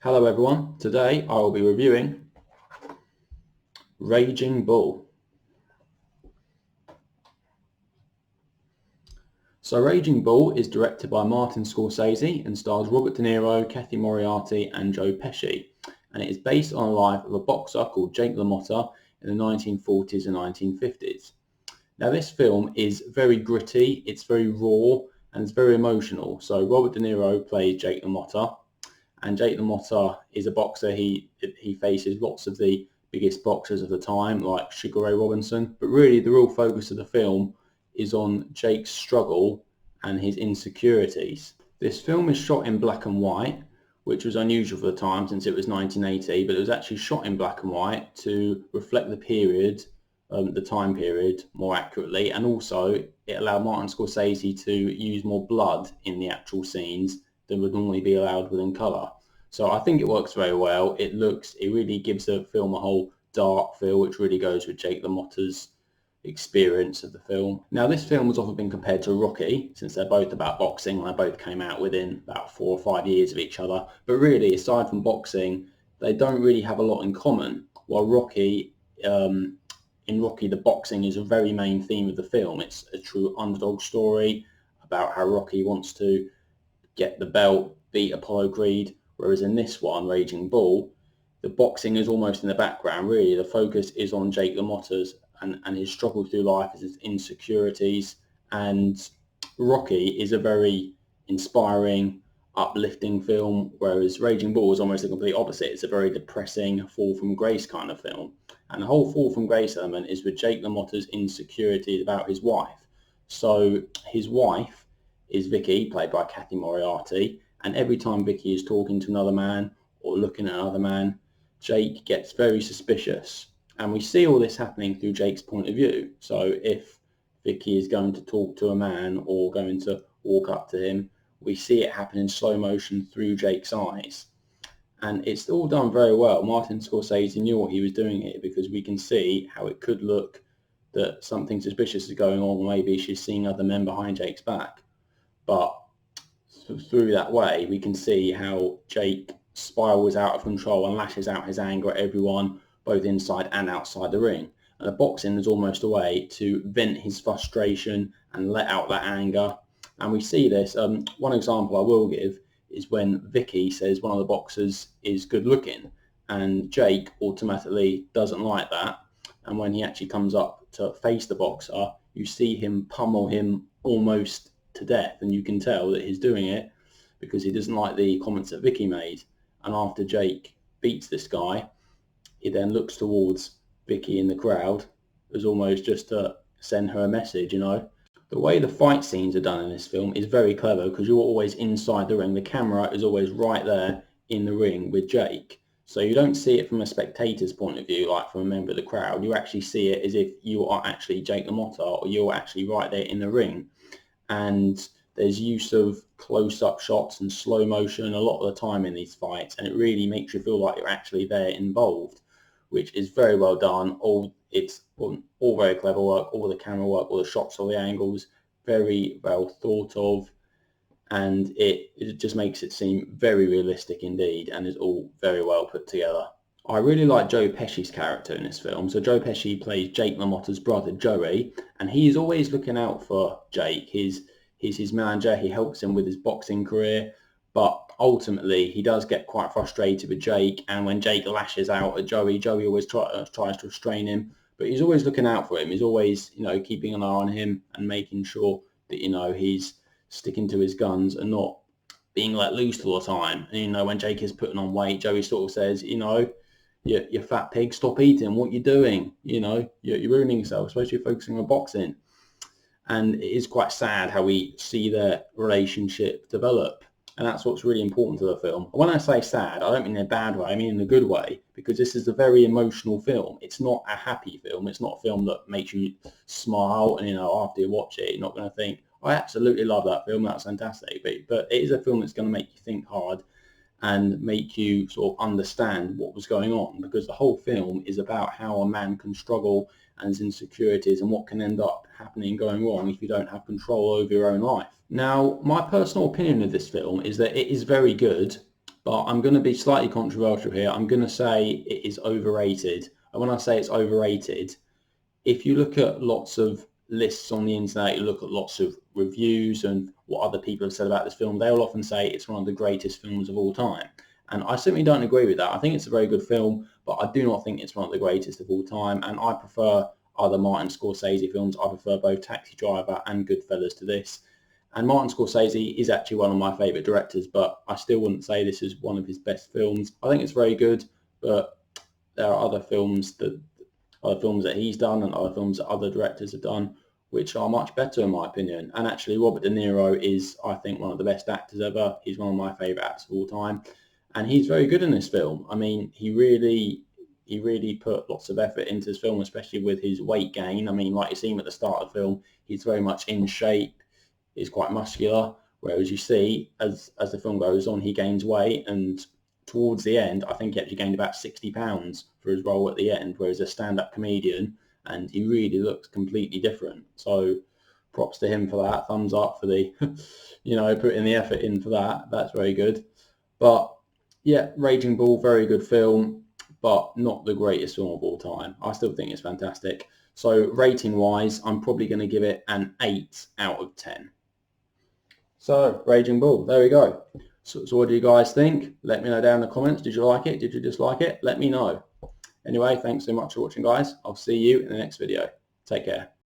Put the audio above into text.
Hello everyone, today I will be reviewing Raging Bull. So Raging Bull is directed by Martin Scorsese and stars Robert De Niro, Cathy Moriarty and Joe Pesci, and it is based on the life of a boxer called Jake LaMotta in the 1940s and 1950s. Now this film is very gritty, it's very raw and it's very emotional. So Robert De Niro plays Jake LaMotta, and Jake LaMotta is a boxer. He faces lots of the biggest boxers of the time, like Sugar Ray Robinson. But really, the real focus of the film is on Jake's struggle and his insecurities. This film is shot in black and white, which was unusual for the time since it was 1980, but it was actually shot in black and white to reflect the period, the time period more accurately, and also it allowed Martin Scorsese to use more blood in the actual scenes than would normally be allowed within colour. So I think it works very well. It really gives the film a whole dark feel, which really goes with Jake LaMotta's experience of the film. Now this film has often been compared to Rocky, since they're both about boxing and they both came out within about 4 or 5 years of each other. But really, aside from boxing, they don't really have a lot in common. While in Rocky, the boxing is a very main theme of the film. It's a true underdog story about how Rocky wants to get the belt, beat Apollo Creed, whereas in this one, Raging Bull, the boxing is almost in the background. Really, the focus is on Jake LaMotta's and his struggle through life, his insecurities, and Rocky is a very inspiring, uplifting film, whereas Raging Bull is almost the complete opposite. It's a very depressing, fall from grace kind of film. And the whole fall from grace element is with Jake LaMotta's insecurities about his wife. So his wife is Vicky, played by Cathy Moriarty, and every time Vicky is talking to another man or looking at another man, Jake gets very suspicious. And we see all this happening through Jake's point of view. So if Vicky is going to talk to a man or going to walk up to him, we see it happen in slow motion through Jake's eyes. And it's all done very well. Martin Scorsese knew what he was doing here, because we can see how it could look that something suspicious is going on, or maybe she's seeing other men behind Jake's back. But through that way, we can see how Jake spirals out of control and lashes out his anger at everyone, both inside and outside the ring. And the boxing is almost a way to vent his frustration and let out that anger. And we see this. One example I will give is when Vicky says one of the boxers is good looking, and Jake automatically doesn't like that. And when he actually comes up to face the boxer, you see him pummel him almost to death, and you can tell that he's doing it because he doesn't like the comments that Vicky made. And after Jake beats this guy, he then looks towards Vicky in the crowd as almost just to send her a message, you know. The way the fight scenes are done in this film is very clever, because you're always inside the ring. The camera is always right there in the ring with Jake. So you don't see it from a spectator's point of view, like from a member of the crowd. You actually see it as if you are actually Jake LaMotta, or you're actually right there in the ring. And there's use of close-up shots and slow motion a lot of the time in these fights, and it really makes you feel like you're actually there involved, which is very well done. It's all very clever work, all the camera work, all the shots, all the angles, very well thought of, and it just makes it seem very realistic indeed, and is all very well put together. I really like Joe Pesci's character in this film. So Joe Pesci plays Jake LaMotta's brother, Joey, and he's always looking out for Jake. He's his manager. He helps him with his boxing career, but ultimately he does get quite frustrated with Jake, and when Jake lashes out at Joey, Joey always tries to restrain him, but he's always looking out for him. He's always, keeping an eye on him and making sure that, he's sticking to his guns and not being let loose all the time. And, when Jake is putting on weight, Joey sort of says, you fat pig, stop eating. What you doing? You're ruining yourself, especially focusing on boxing. And it is quite sad how we see their relationship develop. And that's what's really important to the film. When I say sad, I don't mean in a bad way, I mean in a good way, because this is a very emotional film. It's not a happy film. It's not a film that makes you smile and, after you watch it, you're not going to think, I absolutely love that film, that's fantastic. But it is a film that's going to make you think hard and make you sort of understand what was going on, because the whole film is about how a man can struggle and his insecurities and what can end up happening and going wrong if you don't have control over your own life. Now, my personal opinion of this film is that it is very good, but I'm going to be slightly controversial here. I'm going to say it is overrated. And when I say it's overrated, if you look at lots of lists on the internet, you look at lots of reviews and what other people have said about this film, they'll often say it's one of the greatest films of all time. And I certainly don't agree with that. I think it's a very good film, but I do not think it's one of the greatest of all time. And I prefer other Martin Scorsese films. I prefer both Taxi Driver and Goodfellas to this. And Martin Scorsese is actually one of my favourite directors, but I still wouldn't say this is one of his best films. I think it's very good, but there are other films that he's done and other films that other directors have done which are much better in my opinion. And actually Robert De Niro is, I think, one of the best actors ever. He's one of my favourite actors of all time, and he's very good in this film. I mean, he really put lots of effort into this film, especially with his weight gain. I mean, like you see him at the start of the film, he's very much in shape. He's quite muscular, whereas you see as the film goes on, he gains weight, and towards the end, I think he actually gained about 60 pounds for his role at the end, whereas a stand-up comedian, and he really looks completely different. So props to him for that. Thumbs up for the, putting the effort in for that. That's very good. But yeah, Raging Bull, very good film, but not the greatest film of all time. I still think it's fantastic. So rating-wise, I'm probably going to give it an 8 out of 10. So Raging Bull, there we go. So what do you guys think? Let me know down in the comments. Did you like it? Did you dislike it? Let me know. Anyway, thanks so much for watching, guys. I'll see you in the next video. Take care.